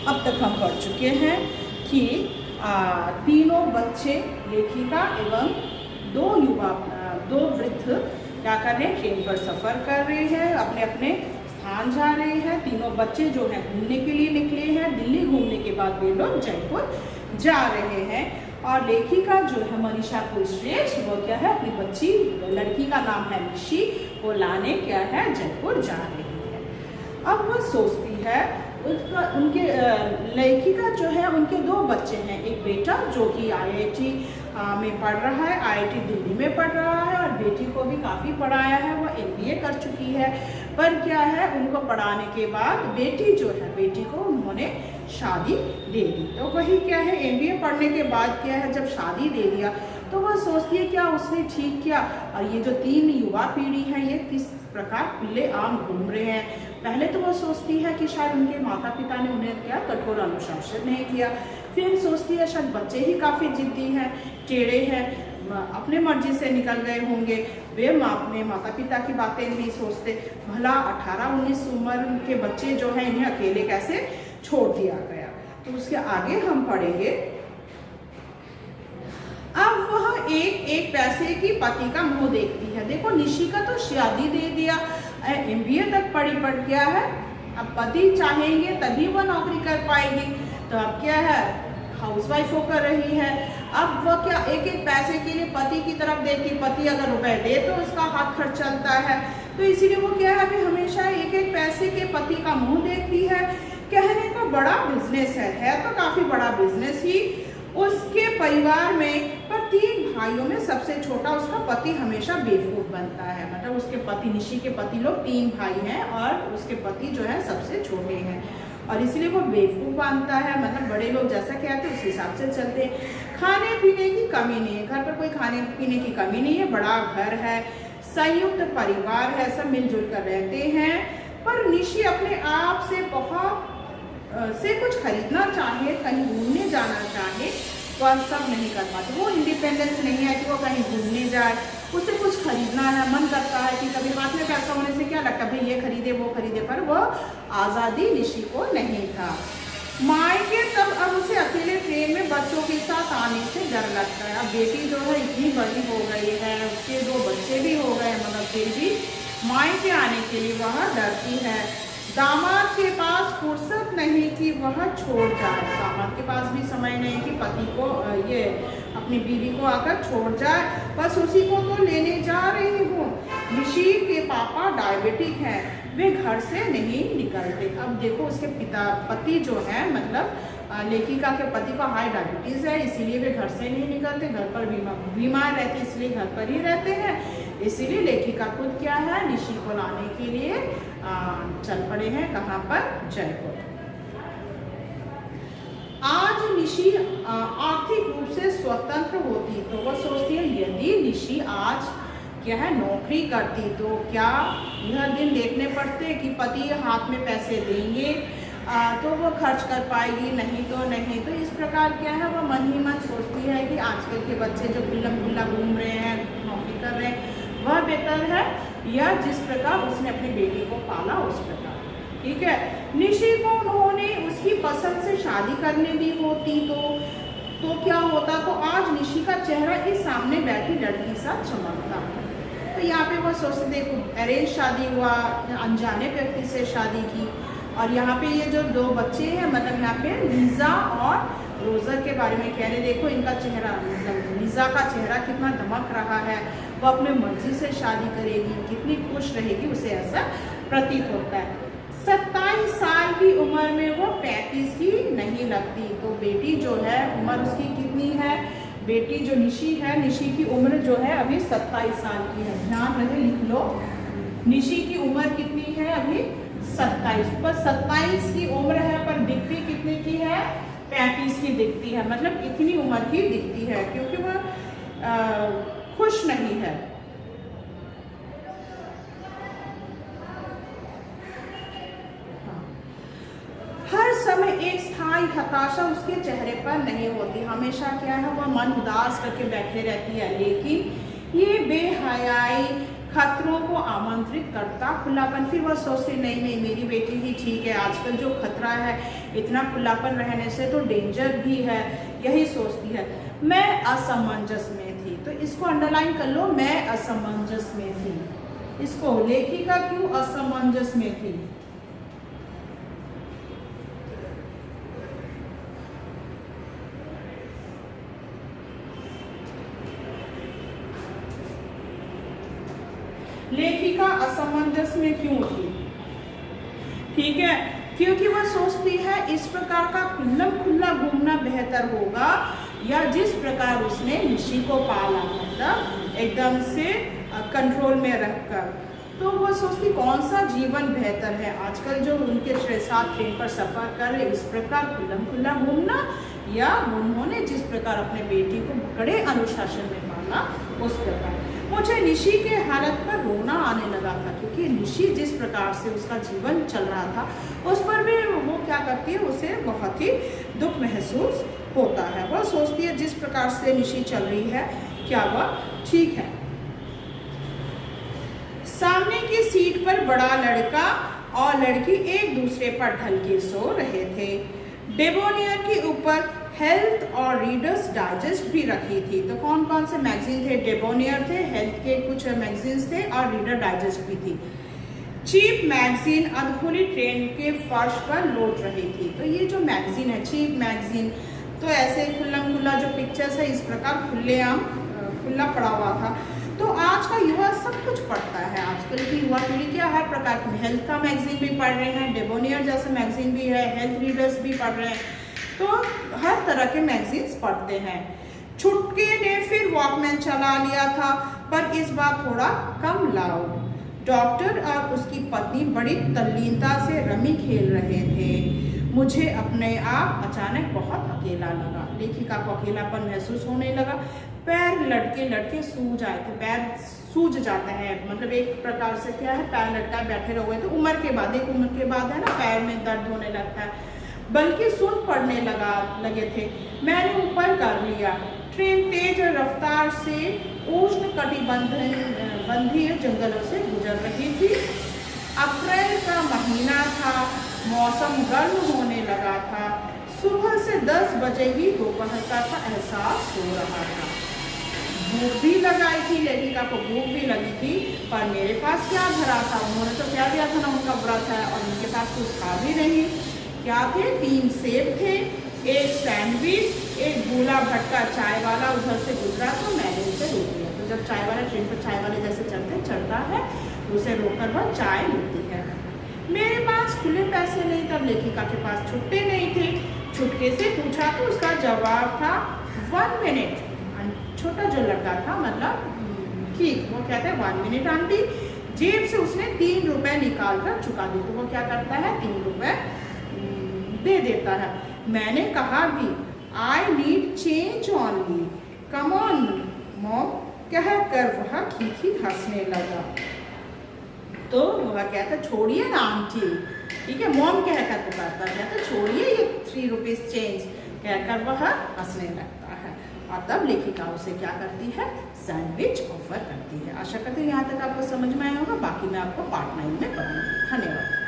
अब तक हम पढ़ चुके हैं कि तीनों बच्चे लेखिका एवं दो वृद्ध क्या कर रहे हैं, ट्रेन पर सफ़र कर रहे हैं, अपने अपने स्थान जा रहे हैं। तीनों बच्चे जो हैं घूमने के लिए निकले हैं। दिल्ली घूमने के बाद वे लोग जयपुर जा रहे हैं। और लेखिका जो है मनीषा कुलश्रेष्ठ, वो क्या है, अपनी बच्ची लड़की का नाम है निशी, वो लाने क्या है जयपुर जा रही है। अब वह सोचती है, उनके लेखिका जो है उनके दो बच्चे हैं, एक बेटा जो कि IIT में पढ़ रहा है, IIT दिल्ली में पढ़ रहा है, और बेटी को भी काफ़ी पढ़ाया है, वह MBA कर चुकी है। पर क्या है, उनको पढ़ाने के बाद बेटी जो है, बेटी को उन्होंने शादी दे दी। तो वही क्या है, MBA पढ़ने के बाद क्या है, जब शादी दे दिया तो वह सोचती है क्या उसने ठीक किया। और ये जो 3 युवा पीढ़ी है, ये किस प्रकार खुले आम घूम रहे हैं। पहले तो वह सोचती है कि शायद उनके माता पिता ने उन्हें क्या कठोर अनुशासन नहीं किया। फिर सोचती है शायद बच्चे ही काफ़ी जिद्दी हैं, टेढ़े हैं, अपने मर्जी से निकल गए होंगे, वे अपने माता पिता की बातें नहीं सोचते। भला 18-19 उम्र के बच्चे जो हैं, इन्हें अकेले कैसे छोड़ दिया गया। तो उसके आगे हम पढ़ेंगे। अब वह एक पैसे की पति का मुंह देखती है। देखो, निशी का तो शादी दे दिया, MBA तक पढ़ी, पढ़ क्या है, अब पति चाहेंगे तभी वह नौकरी कर पाएगी। तो अब क्या है, हाउसवाइफ होकर रही है। अब वह क्या एक पैसे के लिए पति की तरफ देखती, पति अगर रुपए दे तो उसका हाथ खर्च चलता है। तो इसीलिए वो क्या है, अभी हमेशा एक पैसे के पति का मुंह देखती है। कहने का बड़ा बिजनेस है तो काफी बड़ा बिजनेस ही उसके परिवार में। पर 3 भाइयों में सबसे छोटा उसका पति हमेशा बेवकूफ बनता है। मतलब उसके पति, निशी के पति लोग 3 भाई हैं और उसके पति जो है सबसे छोटे हैं, और इसलिए वो बेवकूफ बनता है। मतलब बड़े लोग जैसा कहते हैं उस हिसाब से चलते हैं। खाने पीने की कमी नहीं है, घर पर कोई खाने पीने की कमी नहीं है, बड़ा घर है, संयुक्त परिवार है, सब मिलजुल कर रहते हैं। पर निशी अपने आप से बहुत से कुछ खरीदना चाहे, कहीं घूमने जाना चाहे, वह सब नहीं कर पाती। वो इंडिपेंडेंस नहीं है कि वो कहीं घूमने जाए, उसे कुछ खरीदना है, मन करता है कि कभी हाथ में पैसा होने से क्या लगता है भाई ये खरीदे वो खरीदे, पर वह आज़ादी निशी को नहीं था। मायके तब अब उसे अकेले ट्रेन में बच्चों के साथ आने से डर लगता है। अब बेटी जो है इतनी बड़ी हो गई है, उसके 2 बच्चे भी हो गए, मगर फिर भी मायके आने के लिए वह डरती है। दामाद के पास फुर्सत नहीं कि वह छोड़ जाए, दामाद के पास भी समय नहीं कि पति को ये अपनी बीवी को आकर छोड़ जाए, बस उसी को तो लेने जा रही हूँ। निशी के पापा डायबिटिक हैं, वे घर से नहीं निकलते। अब देखो, उसके पति जो है, मतलब लेखिका के पति को हाई डायबिटीज़ है, इसीलिए वे घर से नहीं निकलते, घर पर बीमार रहते, इसलिए घर पर ही रहते हैं। इसीलिए लेखिका खुद क्या है, निशी को लाने के लिए चल पड़े हैं। कहाँ पर, जयपुर। आज निशी आर्थिक रूप से स्वतंत्र होती तो वह सोचती है, यदि निशी आज क्या है नौकरी करती तो क्या यह दिन देखने पड़ते कि पति हाथ में पैसे देंगे तो वो खर्च कर पाएगी, नहीं तो नहीं। तो इस प्रकार क्या है, वह मन ही मन सोचती है कि आजकल के बच्चे जो खुल्लम खुल्ला घूम रहे हैं, नौकरी कर रहे हैं, वह बेहतर है, या जिस प्रकार उसने अपनी बेटी को पाला उस प्रकार। ठीक है, निशी को उन्होंने उसकी पसंद से शादी करने दी होती तो क्या होता, तो आज निशी का चेहरा इस सामने बैठी लड़की सा चमकता। तो यहाँ पे वो सोचते, देखो अरेंज शादी हुआ, अनजाने व्यक्ति से शादी की, और यहाँ पे ये जो 2 बच्चे हैं, मतलब यहाँ पे लीजा और रोज़र के बारे में कह रहे, देखो इनका चेहरा, मतलब लीजा का चेहरा कितना दमक रहा है, वो अपने मर्जी से शादी करेगी, कितनी खुश रहेगी, उसे ऐसा प्रतीत होता है। 27 साल की उम्र में वो 35 की नहीं लगती। तो बेटी जो है, उम्र उसकी कितनी है, बेटी जो निशी है, निशी की उम्र जो है अभी 27 साल की है। ध्यान रहे, लिख लो, निशी की उम्र कितनी है अभी, 27। पर 27 की उम्र है, पर दिखती कितने की है, 35 की दिखती है। मतलब इतनी उम्र की दिखती है, क्योंकि वह खुश नहीं है। हर समय एक स्थायी हताशा उसके चेहरे पर नहीं होती, हमेशा क्या है, वह मन उदास करके बैठे रहती है। लेकिन ये बेहयाई खतरों को आमंत्रित करता खुलापन। फिर वह सोचती नहीं नहीं मेरी बेटी ही ठीक है, आजकल जो खतरा है इतना खुलापन रहने से तो डेंजर भी है, यही सोचती है। मैं असमंजस में थी, तो इसको अंडरलाइन कर लो, मैं असमंजस में थी। इसको लेखिका क्यों असमंजस में थी? लेखिका असमंजस में क्यों थी? ठीक है, क्योंकि वह सोचती है इस प्रकार का खुल्लम खुल्ला घूमना बेहतर होगा या जिस प्रकार उसने निशी को पाला, मतलब एकदम से कंट्रोल में रखकर। तो वह सोचती कौन सा जीवन बेहतर है, आजकल जो उनके साथ ट्रेन पर सफर कर रहे इस प्रकार खुल्लम खुल्ला घूमना, या उन्होंने जिस प्रकार अपने बेटी को बड़े अनुशासन में पाला उस प्रकार। मुझे निशी के हालत पर रोना आने लगा था, क्योंकि निशी जिस प्रकार से उसका जीवन चल रहा था उस पर भी वो क्या करती है, उसे बहुत ही दुख महसूस होता है। वह सोचती है जिस प्रकार से निशी चल रही है क्या वह ठीक है। सामने की सीट पर बड़ा लड़का और लड़की एक दूसरे पर ढल के सो रहे थे। डेबोनियर के ऊपर हेल्थ और रीडर्स डाइजेस्ट भी रखी थी। तो कौन कौन से मैगजीन थे? डेबोनियर थे, हेल्थ के कुछ मैगजीन्स थे और रीडर डाइजेस्ट भी थी। चीप मैगजीन अधखुली ट्रेन के फर्श पर लौट रही थी। तो ये जो मैगजीन है चीप मैगजीन, तो ऐसे खुल्लम खुल्ला जो पिक्चर्स है इस प्रकार खुलेआम खुला पड़ा हुआ था। तो आज का युवा सब कुछ पढ़ता है, आजकल की युवा पीढ़ी क्या हर प्रकार की हेल्थ का मैगजीन भी पढ़ रहे हैं, डेबोनियर जैसे मैगजीन भी है, हेल्थ रीडर्स भी पढ़ रहे हैं, तो हर तरह के मैगजीन्स पढ़ते हैं। छुटके ने फिर वॉकमैन चला लिया था, पर इस बार थोड़ा कम लाउड। डॉक्टर और उसकी पत्नी बड़ी तल्लीनता से रमी खेल रहे थे। मुझे अपने आप अचानक बहुत अकेला लगा। लेखिका को अकेलापन महसूस होने लगा। पैर लटके लटके सूज आए थे, पैर सूज जाते हैं, मतलब एक प्रकार से क्या है, पैर लटकाए बैठे रहे तो उम्र के बाद, एक उम्र के बाद है ना पैर में दर्द होने लगता है, बल्कि सुन पड़ने लगे थे। मैंने ऊपर कर लिया। ट्रेन तेज रफ्तार से उष्ण कटिबंधीय जंगलों से गुजर रही थी। अप्रैल का महीना था, मौसम गर्म होने लगा था। सुबह से 10 बजे ही दोपहर का एहसास हो रहा था। भूख भी लगाई थी, लेखिका को भूख भी लगी थी, पर मेरे पास क्या भरा था, उन्होंने तो क्या दिया था ना, उनका व्रत है और उनके पास कुछ था भी नहीं। क्या थे? 3 सेब थे, एक सैंडविच, एक भूला भटका चाय वाला उधर से गुजरा तो मैंने उसे रोक लिया। तो जब चाय वाला ट्रेन पर चाय वाले जैसे चढ़ता है तो उसे रोककर वह चाय लेती है। मेरे पास खुले पैसे नहीं, तब लेखिका के पास छुट्टे नहीं थे। छुटके से पूछा तो उसका जवाब था 1 मिनट। छोटा जो लड़का था, मतलब ठीक, वो कहते हैं 1 मिनट आंटी। जेब से उसने 3 रुपए निकाल कर चुका दी। तो वो क्या करता है, 3 रुपए दे देता है। मैंने कहा भी I need change only, come on mom, कहकर वह खीखी हंसने लगा। तो वह कहता छोड़िए ना आंटी, ठीक है, मॉम कहकर पुकारता, कहता छोड़िए ये 3 रुपीज चेंज, कहकर वह हंसने लगता है। और तब लेखिका उसे क्या करती है, सैंडविच ऑफर करती है। आशा करती हूँ यहाँ तक आपको समझ में आया होगा। बाकी मैं आपको पार्ट 9 में पढ़ूंगी। धन्यवाद।